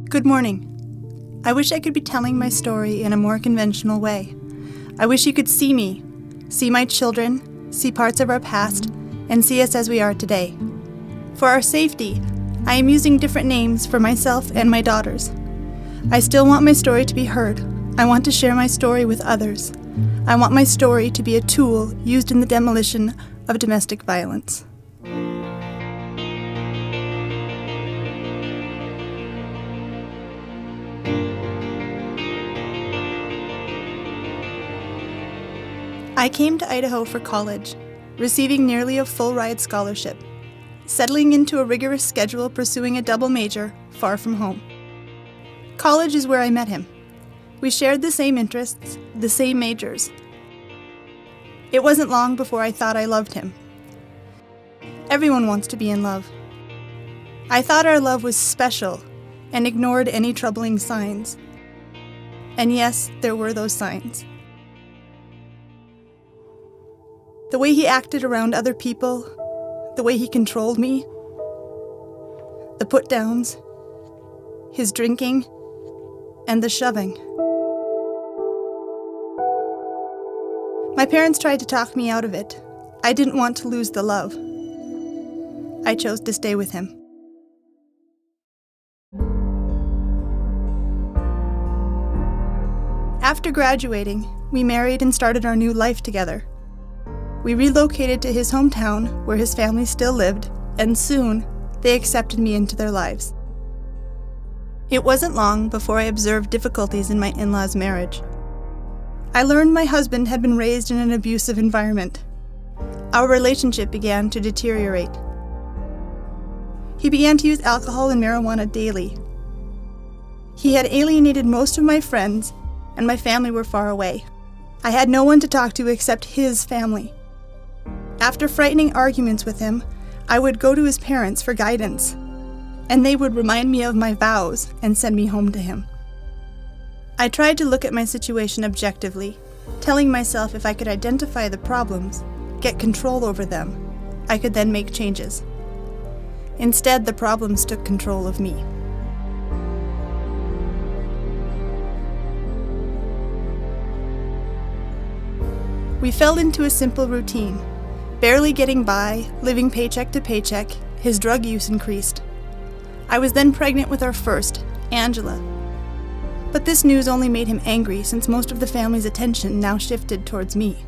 Good morning. I wish I could be telling my story in a more conventional way. I wish you could see me, see my children, see parts of our past, and see us as we are today. For our safety, I am using different names for myself and my daughters. I still want my story to be heard. I want to share my story with others. I want my story to be a tool used in the demolition of domestic violence. I came to Idaho for college, receiving nearly a full-ride scholarship, settling into a rigorous schedule pursuing a double major far from home. College is where I met him. We shared the same interests, the same majors. It wasn't long before I thought I loved him. Everyone wants to be in love. I thought our love was special and ignored any troubling signs. And yes, there were those signs. The way he acted around other people, the way he controlled me, the put-downs, his drinking, and the shoving. My parents tried to talk me out of it. I didn't want to lose the love. I chose to stay with him. After graduating, we married and started our new life together. We relocated to his hometown, where his family still lived, and soon, they accepted me into their lives. It wasn't long before I observed difficulties in my in-laws' marriage. I learned my husband had been raised in an abusive environment. Our relationship began to deteriorate. He began to use alcohol and marijuana daily. He had alienated most of my friends, and my family were far away. I had no one to talk to except his family. After frightening arguments with him, I would go to his parents for guidance, and they would remind me of my vows and send me home to him. I tried to look at my situation objectively, telling myself if I could identify the problems, get control over them, I could then make changes. Instead, the problems took control of me. We fell into a simple routine. Barely getting by, living paycheck to paycheck, his drug use increased. I was then pregnant with our first, Angela. But this news only made him angry since most of the family's attention now shifted towards me.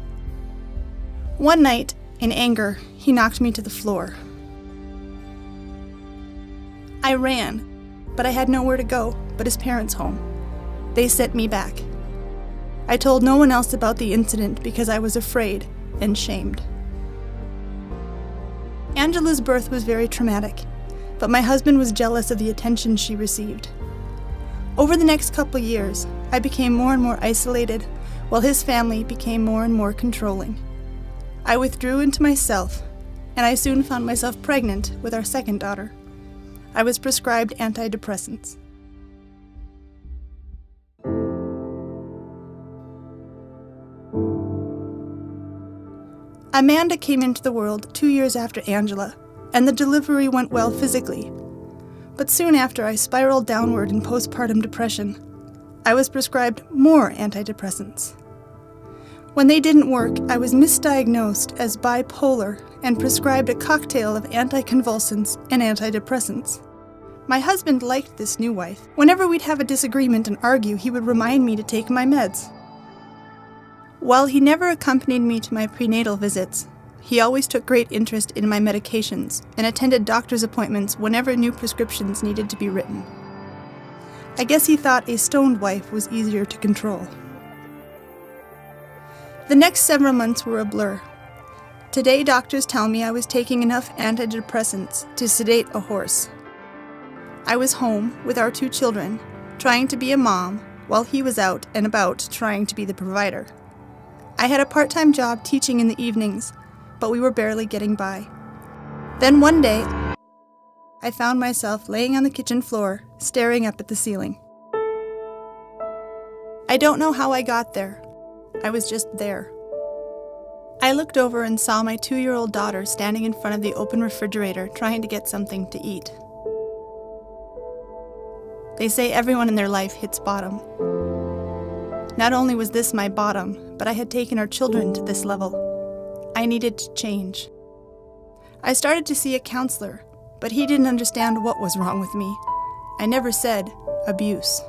One night, in anger, he knocked me to the floor. I ran, but I had nowhere to go but his parents' home. They sent me back. I told no one else about the incident because I was afraid and shamed. Angela's birth was very traumatic, but my husband was jealous of the attention she received. Over the next couple years, I became more and more isolated, while his family became more and more controlling. I withdrew into myself, and I soon found myself pregnant with our second daughter. I was prescribed antidepressants. Amanda came into the world 2 years after Angela, and the delivery went well physically. But soon after, I spiraled downward in postpartum depression. I was prescribed more antidepressants. When they didn't work, I was misdiagnosed as bipolar and prescribed a cocktail of anticonvulsants and antidepressants. My husband liked this new wife. Whenever we'd have a disagreement and argue, he would remind me to take my meds. While he never accompanied me to my prenatal visits, he always took great interest in my medications and attended doctor's appointments whenever new prescriptions needed to be written. I guess he thought a stoned wife was easier to control. The next several months were a blur. Today, doctors tell me I was taking enough antidepressants to sedate a horse. I was home with our 2 children, trying to be a mom, while he was out and about trying to be the provider. I had a part-time job teaching in the evenings, but we were barely getting by. Then one day, I found myself laying on the kitchen floor, staring up at the ceiling. I don't know how I got there. I was just there. I looked over and saw my 2-year-old daughter standing in front of the open refrigerator trying to get something to eat. They say everyone in their life hits bottom. Not only was this my bottom, but I had taken our children to this level. I needed to change. I started to see a counselor, but he didn't understand what was wrong with me. I never said abuse.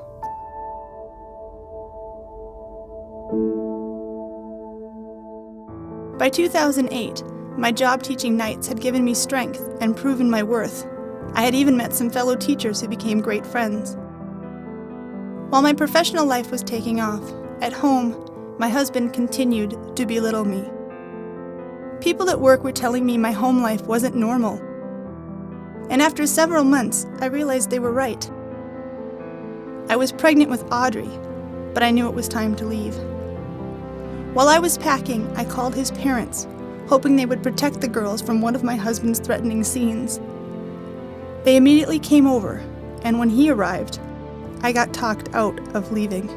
By 2008, my job teaching nights had given me strength and proven my worth. I had even met some fellow teachers who became great friends. While my professional life was taking off, at home, my husband continued to belittle me. People at work were telling me my home life wasn't normal. And after several months, I realized they were right. I was pregnant with Audrey, but I knew it was time to leave. While I was packing, I called his parents, hoping they would protect the girls from one of my husband's threatening scenes. They immediately came over, and when he arrived, I got talked out of leaving.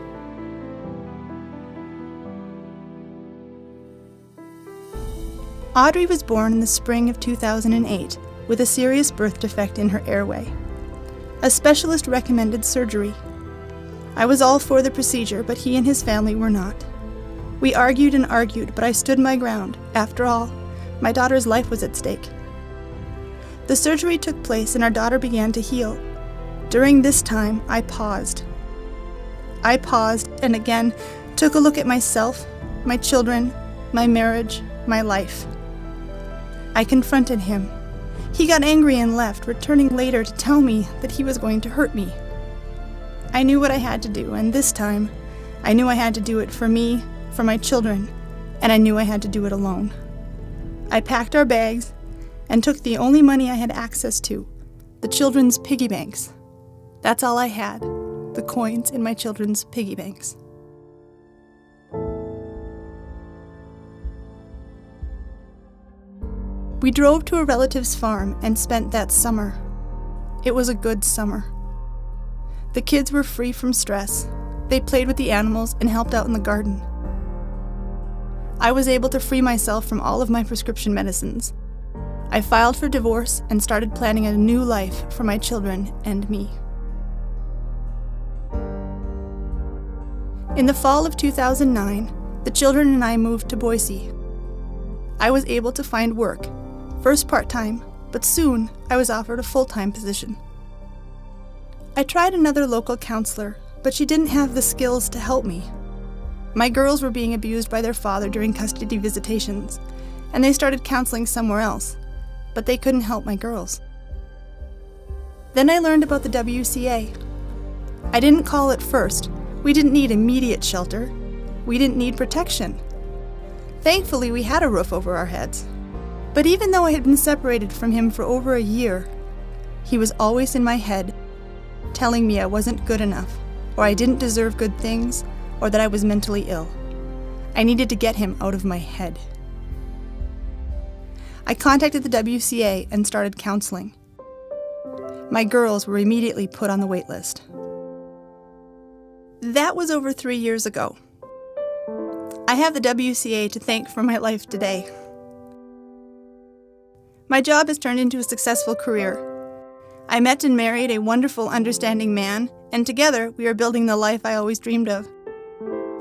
Audrey was born in the spring of 2008 with a serious birth defect in her airway. A specialist recommended surgery. I was all for the procedure, but he and his family were not. We argued and argued, but I stood my ground. After all, my daughter's life was at stake. The surgery took place and our daughter began to heal. During this time, I paused. And again took a look at myself, my children, my marriage, my life. I confronted him. He got angry and left, returning later to tell me that he was going to hurt me. I knew what I had to do, and this time, I knew I had to do it for me, for my children, and I knew I had to do it alone. I packed our bags and took the only money I had access to, the children's piggy banks. That's all I had, the coins in my children's piggy banks. We drove to a relative's farm and spent that summer. It was a good summer. The kids were free from stress. They played with the animals and helped out in the garden. I was able to free myself from all of my prescription medicines. I filed for divorce and started planning a new life for my children and me. In the fall of 2009, the children and I moved to Boise. I was able to find work, first part-time, but soon I was offered a full-time position. I tried another local counselor, but she didn't have the skills to help me. My girls were being abused by their father during custody visitations, and they started counseling somewhere else, but they couldn't help my girls. Then I learned about the WCA. I didn't call it first. We didn't need immediate shelter. We didn't need protection. Thankfully, we had a roof over our heads. But even though I had been separated from him for over a year, he was always in my head, telling me I wasn't good enough, or I didn't deserve good things, or that I was mentally ill. I needed to get him out of my head. I contacted the WCA and started counseling. My girls were immediately put on the wait list. That was over 3 years ago. I have the WCA to thank for my life today. My job has turned into a successful career. I met and married a wonderful, understanding man, and together we are building the life I always dreamed of.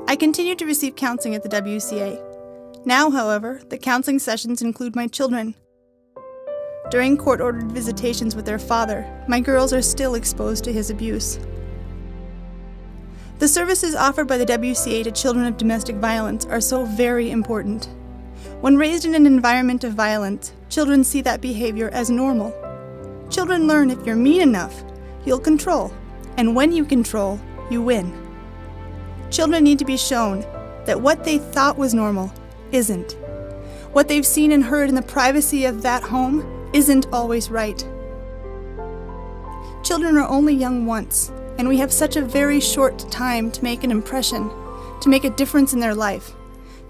I continue to receive counseling at the WCA. Now, however, the counseling sessions include my children. During court-ordered visitations with their father, my girls are still exposed to his abuse. The services offered by the WCA to children of domestic violence are so very important. When raised in an environment of violence, children see that behavior as normal. Children learn if you're mean enough, you'll control, and when you control, you win. Children need to be shown that what they thought was normal isn't. What they've seen and heard in the privacy of that home isn't always right. Children are only young once, and we have such a very short time to make an impression, to make a difference in their life,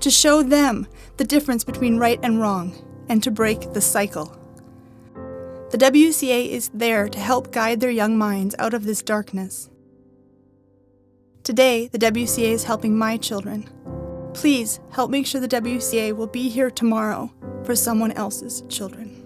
to show them the difference between right and wrong, and to break the cycle. The WCA is there to help guide their young minds out of this darkness. Today, the WCA is helping my children. Please help make sure the WCA will be here tomorrow for someone else's children.